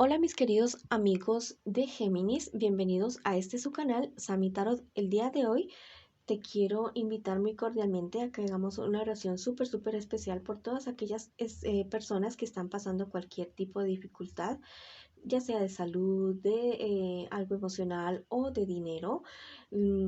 Hola mis queridos amigos de Géminis, bienvenidos a este su canal Sami Tarot. El día de hoy te quiero invitar muy cordialmente a que hagamos una oración súper especial por todas aquellas personas que están pasando cualquier tipo de dificultad, ya sea de salud, de algo emocional o de dinero.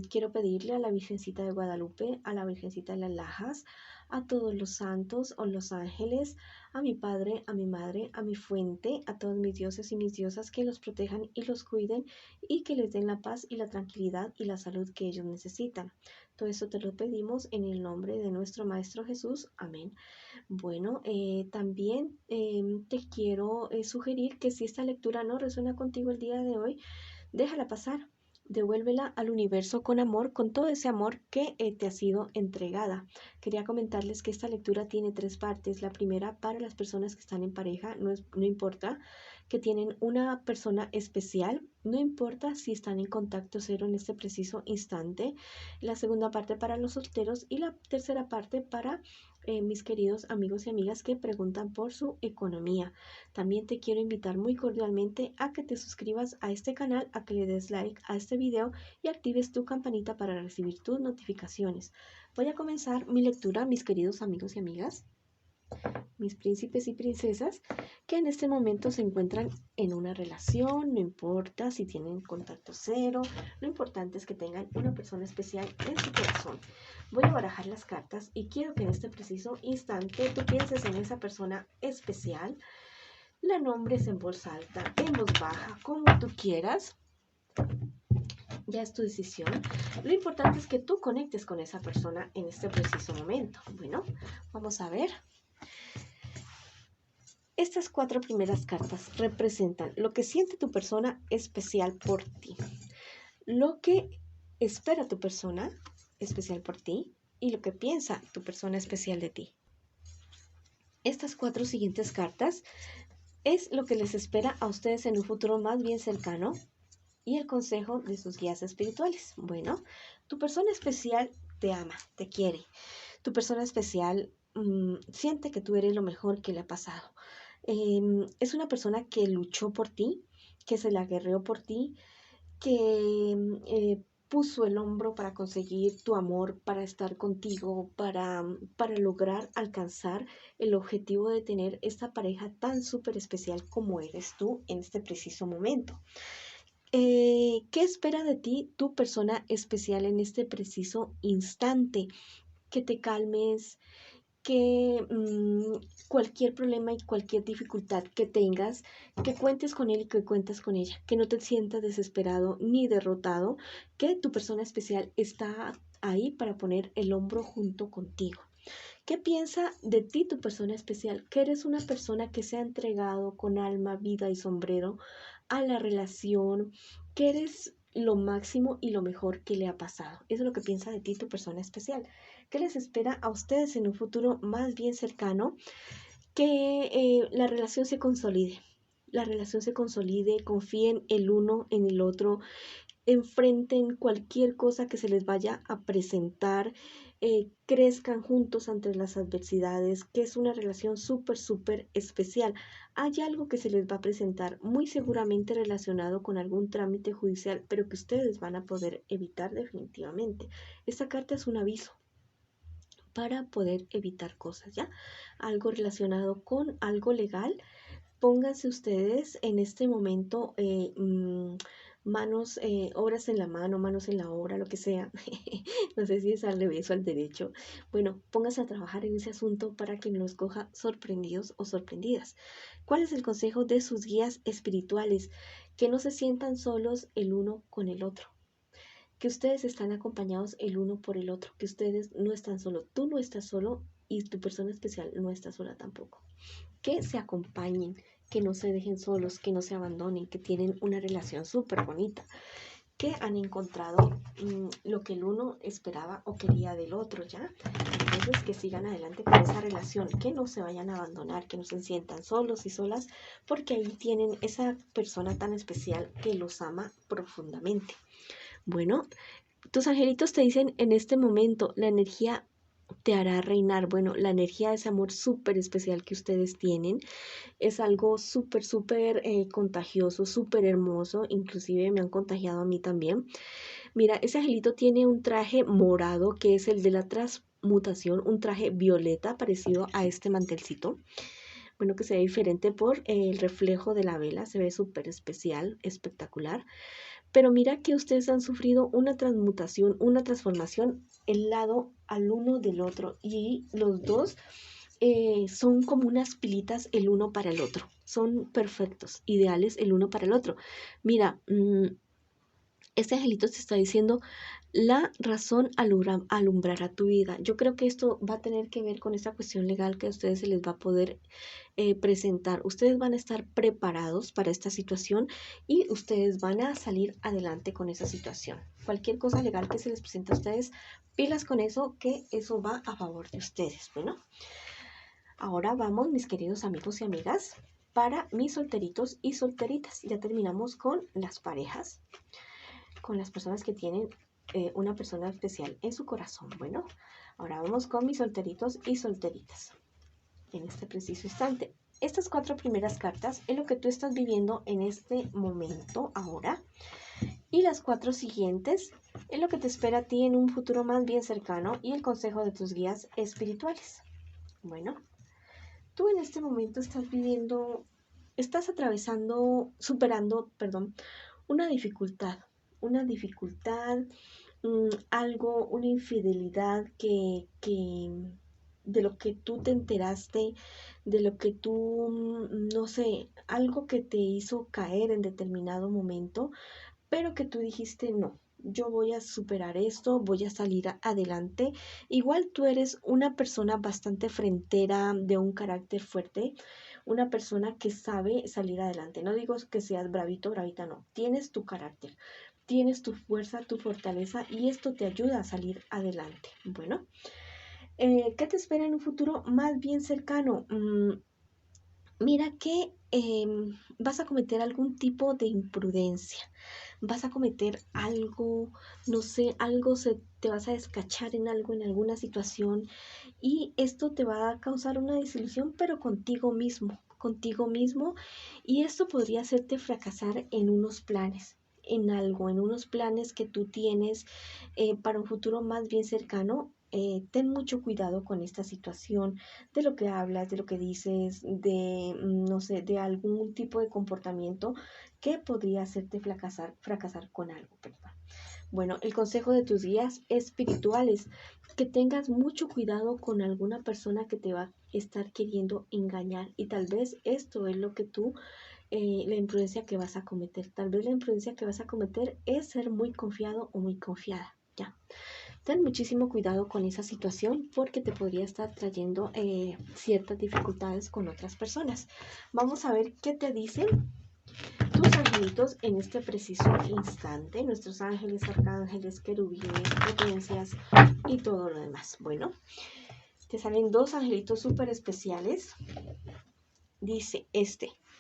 Quiero pedirle a la Virgencita de Guadalupe, a la Virgencita de las Lajas, a todos los santos o los ángeles, a mi padre, a mi madre, a mi fuente, a todos mis dioses y mis diosas que los protejan y los cuiden y que les den la paz y la tranquilidad y la salud que ellos necesitan. Todo eso te lo pedimos en el nombre de nuestro Maestro Jesús. Amén. Bueno, también te quiero sugerir que si esta lectura no resuena contigo el día de hoy, déjala pasar. Devuélvela al universo con amor, con todo ese amor que te ha sido entregada. Quería comentarles que esta lectura tiene tres partes. La primera para las personas que están en pareja, no importa que tienen una persona especial, no importa si están en contacto cero en este preciso instante. La segunda parte para los solteros y la tercera parte para mis queridos amigos y amigas que preguntan por su economía. También te quiero invitar muy cordialmente a que te suscribas a este canal, a que le des like a este video y actives tu campanita para recibir tus notificaciones. Voy a comenzar mi lectura, mis queridos amigos y amigas, mis príncipes y princesas que en este momento se encuentran en una relación. No importa si tienen contacto cero, lo importante es que tengan una persona especial en su corazón. Voy a barajar las cartas y quiero que en este preciso instante tú pienses en esa persona especial, la nombres en voz alta, en voz baja, como tú quieras. Ya es tu decisión. Lo importante es que tú conectes con esa persona en este preciso momento. Bueno, vamos a ver. Estas cuatro primeras cartas representan lo que siente tu persona especial por ti, lo que espera tu persona especial por ti y lo que piensa tu persona especial de ti. Estas cuatro siguientes cartas es lo que les espera a ustedes en un futuro más bien cercano y el consejo de sus guías espirituales. Bueno, tu persona especial te ama, te quiere. Tu persona especial siente que tú eres lo mejor que le ha pasado. Es una persona que luchó por ti, que se la guerreó por ti, que puso el hombro para conseguir tu amor, para estar contigo, para lograr alcanzar el objetivo de tener esta pareja tan súper especial como eres tú en este preciso momento. ¿Qué espera de ti tu persona especial en este preciso instante? Que te calmes, que cualquier problema y cualquier dificultad que tengas, que cuentes con él y que cuentes con ella, que no te sientas desesperado ni derrotado, que tu persona especial está ahí para poner el hombro junto contigo. ¿Qué piensa de ti tu persona especial? Que eres una persona que se ha entregado con alma, vida y sombrero a la relación, que eres lo máximo y lo mejor que le ha pasado. Eso es lo que piensa de ti tu persona especial. ¿Qué les espera a ustedes en un futuro más bien cercano? Que la relación se consolide. La relación se consolide, confíen el uno en el otro, enfrenten cualquier cosa que se les vaya a presentar, crezcan juntos ante las adversidades, que es una relación súper especial. Hay algo que se les va a presentar muy seguramente relacionado con algún trámite judicial, pero que ustedes van a poder evitar definitivamente. Esta carta es un aviso para poder evitar cosas, ¿ya? Algo relacionado con algo legal. Pónganse ustedes en este momento manos, obras en la mano, manos en la obra, lo que sea. No sé si es al revés o al derecho. Bueno, pónganse a trabajar en ese asunto para que nos coja sorprendidos o sorprendidas. ¿Cuál es el consejo de sus guías espirituales? Que no se sientan solos el uno con el otro, que ustedes están acompañados el uno por el otro, que ustedes no están solos, tú no estás solo y tu persona especial no está sola tampoco. Que se acompañen, que no se dejen solos, que no se abandonen, que tienen una relación súper bonita, que han encontrado lo que el uno esperaba o quería del otro, ¿ya? Entonces que sigan adelante con esa relación, que no se vayan a abandonar, que no se sientan solos y solas, porque ahí tienen esa persona tan especial que los ama profundamente. Bueno, tus angelitos te dicen en este momento, la energía te hará reinar. Bueno, la energía de ese amor súper especial que ustedes tienen es algo súper, súper contagioso, súper hermoso. Inclusive me han contagiado a mí también. Mira, ese angelito tiene un traje morado que es el de la transmutación, un traje violeta parecido a este mantelcito. Bueno, que se ve diferente por el reflejo de la vela, se ve súper especial, espectacular. Pero mira que ustedes han sufrido una transmutación, una transformación el lado al uno del otro y los dos son como unas pilitas el uno para el otro. Son perfectos, ideales el uno para el otro. Mira, este angelito te está diciendo la razón alumbrará tu vida. Yo creo que esto va a tener que ver con esta cuestión legal que a ustedes se les va a poder presentar. Ustedes van a estar preparados para esta situación y ustedes van a salir adelante con esa situación. Cualquier cosa legal que se les presente a ustedes, pilas con eso, que eso va a favor de ustedes. Bueno, ahora vamos, mis queridos amigos y amigas, para mis solteritos y solteritas. Ya terminamos con las parejas, con las personas que tienen una persona especial en su corazón. Bueno, ahora vamos con mis solteritos y solteritas en este preciso instante. Estas 4 primeras cartas es lo que tú estás viviendo en este momento, ahora. Y las 4 siguientes es lo que te espera a ti en un futuro más bien cercano y el consejo de tus guías espirituales. Bueno, tú en este momento estás atravesando, superando, perdón, una dificultad, algo, una infidelidad que de lo que tú te enteraste, de lo que tú, no sé, algo que te hizo caer en determinado momento, pero que tú dijiste, no, yo voy a superar esto, voy a salir adelante. Igual tú eres una persona bastante frentera, de un carácter fuerte, una persona que sabe salir adelante. No digo que seas bravito, bravita, no, tienes tu carácter. Tienes tu fuerza, tu fortaleza y esto te ayuda a salir adelante. Bueno, ¿qué te espera en un futuro más bien cercano? Mira que vas a cometer algún tipo de imprudencia, vas a cometer algo, no sé, te vas a descachar en algo, en alguna situación y esto te va a causar una desilusión, pero contigo mismo y esto podría hacerte fracasar en unos planes, en algo, en unos planes que tú tienes para un futuro más bien cercano. Ten mucho cuidado con esta situación de lo que hablas, de lo que dices, no sé, de algún tipo de comportamiento que podría hacerte fracasar con algo, perdón. Bueno, el consejo de tus guías espirituales, que tengas mucho cuidado con alguna persona que te va a estar queriendo engañar y tal vez esto es lo que la imprudencia que vas a cometer. Tal vez la imprudencia que vas a cometer es ser muy confiado o muy confiada, ¿ya? Ten muchísimo cuidado con esa situación porque te podría estar trayendo ciertas dificultades con otras personas. Vamos a ver qué te dicen tus angelitos en este preciso instante, nuestros ángeles, arcángeles, querubines, potencias y todo lo demás. Bueno, te salen 2 angelitos súper especiales. Dice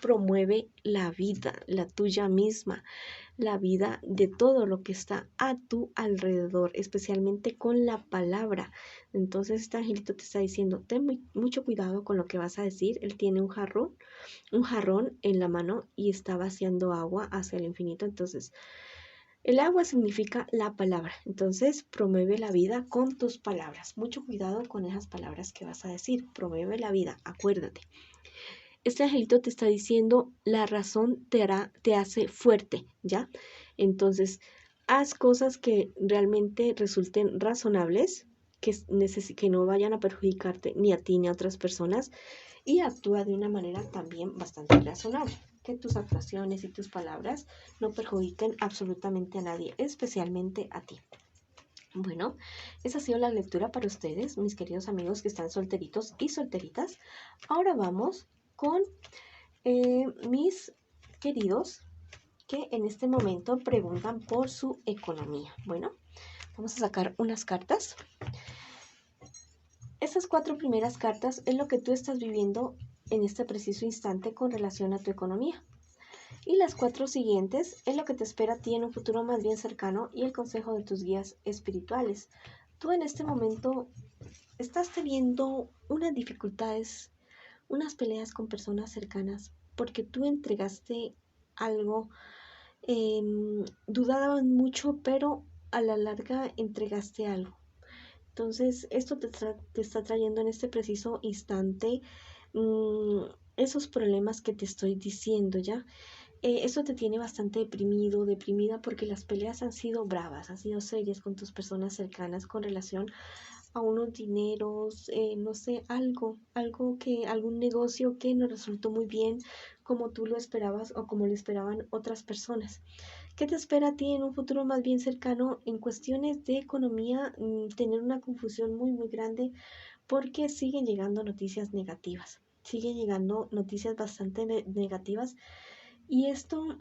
promueve la vida, la tuya misma, la vida de todo lo que está a tu alrededor, especialmente con la palabra. Entonces este angelito te está diciendo, ten mucho cuidado con lo que vas a decir. Él tiene un jarrón en la mano y está vaciando agua hacia el infinito. Entonces, el agua significa la palabra. Entonces, promueve la vida con tus palabras. Mucho cuidado con esas palabras que vas a decir. Promueve la vida, acuérdate. Este angelito te está diciendo, la razón te hace fuerte, ¿ya? Entonces, haz cosas que realmente resulten razonables, que no vayan a perjudicarte ni a ti ni a otras personas, y actúa de una manera también bastante razonable. Que tus actuaciones y tus palabras no perjudiquen absolutamente a nadie, especialmente a ti. Bueno, esa ha sido la lectura para ustedes, mis queridos amigos que están solteritos y solteritas. Ahora vamos con mis queridos que en este momento preguntan por su economía. Bueno, vamos a sacar unas cartas. Estas 4 primeras cartas es lo que tú estás viviendo en este preciso instante con relación a tu economía. Y las 4 siguientes es lo que te espera a ti en un futuro más bien cercano y el consejo de tus guías espirituales. Tú en este momento estás teniendo unas dificultades, unas peleas con personas cercanas porque tú entregaste algo, dudaban mucho, pero a la larga entregaste algo. Entonces, esto te está trayendo en este preciso instante mm, esos problemas que te estoy diciendo, ¿ya? Eso te tiene bastante deprimido, deprimida, porque las peleas han sido bravas, han sido serias con tus personas cercanas con relación a unos dineros, no sé, algún negocio que no resultó muy bien como tú lo esperabas o como lo esperaban otras personas. ¿Qué te espera a ti en un futuro más bien cercano en cuestiones de economía? Tener una confusión muy, muy grande porque siguen llegando noticias negativas. Siguen llegando noticias bastante negativas y esto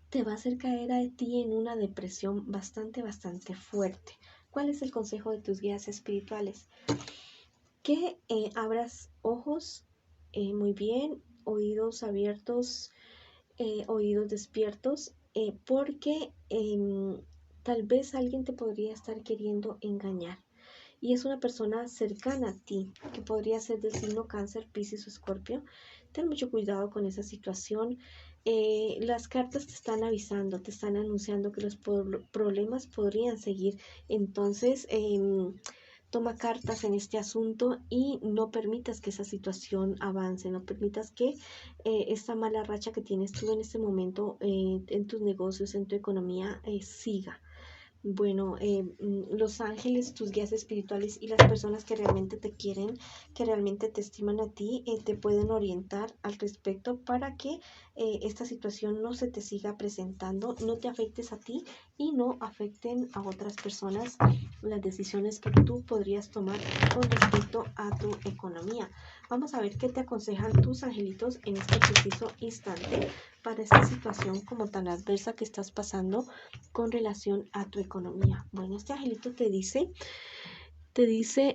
te va a hacer caer a ti en una depresión bastante, bastante fuerte. ¿Cuál es el consejo de tus guías espirituales? Que abras ojos muy bien, oídos abiertos, oídos despiertos, porque tal vez alguien te podría estar queriendo engañar. Y es una persona cercana a ti, que podría ser del signo Cáncer, Piscis o Escorpio. Ten mucho cuidado con esa situación. Las cartas te están avisando, te están anunciando que los problemas podrían seguir. Entonces, toma cartas en este asunto y no permitas que esa situación avance, no permitas que esta mala racha que tienes tú en este momento en tus negocios, en tu economía, siga. Bueno, los ángeles, tus guías espirituales y las personas que realmente te quieren, que realmente te estiman a ti, te pueden orientar al respecto para que esta situación no se te siga presentando, no te afectes a ti y no afecten a otras personas las decisiones que tú podrías tomar con respecto a tu economía. Vamos a ver qué te aconsejan tus angelitos en este preciso instante para esta situación como tan adversa que estás pasando con relación a tu economía. Bueno, este angelito te dice,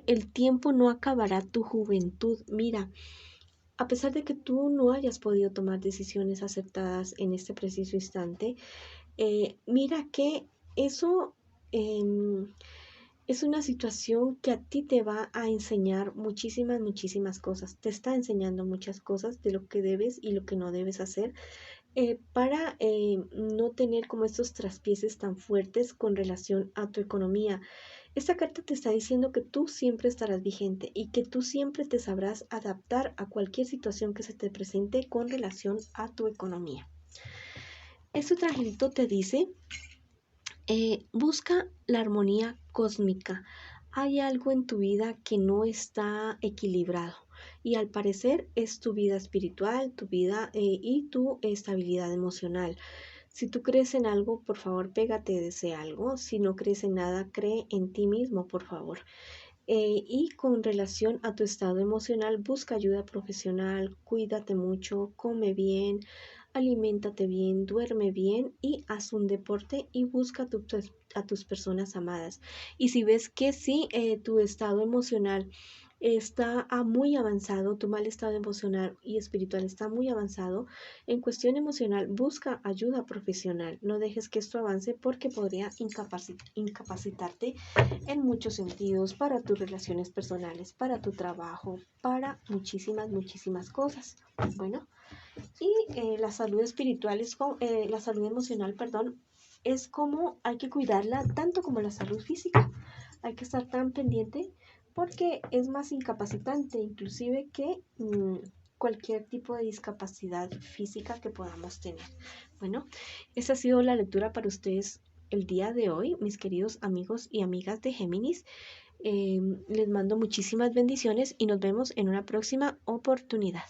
el tiempo no acabará tu juventud. Mira, a pesar de que tú no hayas podido tomar decisiones acertadas en este preciso instante, mira que eso es una situación que a ti te va a enseñar muchísimas, muchísimas cosas. Te está enseñando muchas cosas de lo que debes y lo que no debes hacer para no tener como estos traspieses tan fuertes con relación a tu economía. Esta carta te está diciendo que tú siempre estarás vigente y que tú siempre te sabrás adaptar a cualquier situación que se te presente con relación a tu economía. Este angelito te dice, busca la armonía cósmica. Hay algo en tu vida que no está equilibrado y al parecer es tu vida espiritual, tu vida y tu estabilidad emocional. Si tú crees en algo, por favor, pégate de ese algo. Si no crees en nada, cree en ti mismo, por favor. Y con relación a tu estado emocional, busca ayuda profesional, cuídate mucho, come bien, aliméntate bien, duerme bien y haz un deporte y busca a tus personas amadas. Y si ves que sí, tu estado emocional está muy avanzado, tu mal estado emocional y espiritual está muy avanzado, en cuestión emocional busca ayuda profesional. No dejes que esto avance porque podría incapacitarte en muchos sentidos para tus relaciones personales, para tu trabajo, para muchísimas, muchísimas cosas. Bueno, y la salud espiritual la salud emocional, perdón, es como hay que cuidarla tanto como la salud física. Hay que estar tan pendiente porque es más incapacitante inclusive que cualquier tipo de discapacidad física que podamos tener. Bueno, esa ha sido la lectura para ustedes el día de hoy, mis queridos amigos y amigas de Géminis. Les mando muchísimas bendiciones y nos vemos en una próxima oportunidad.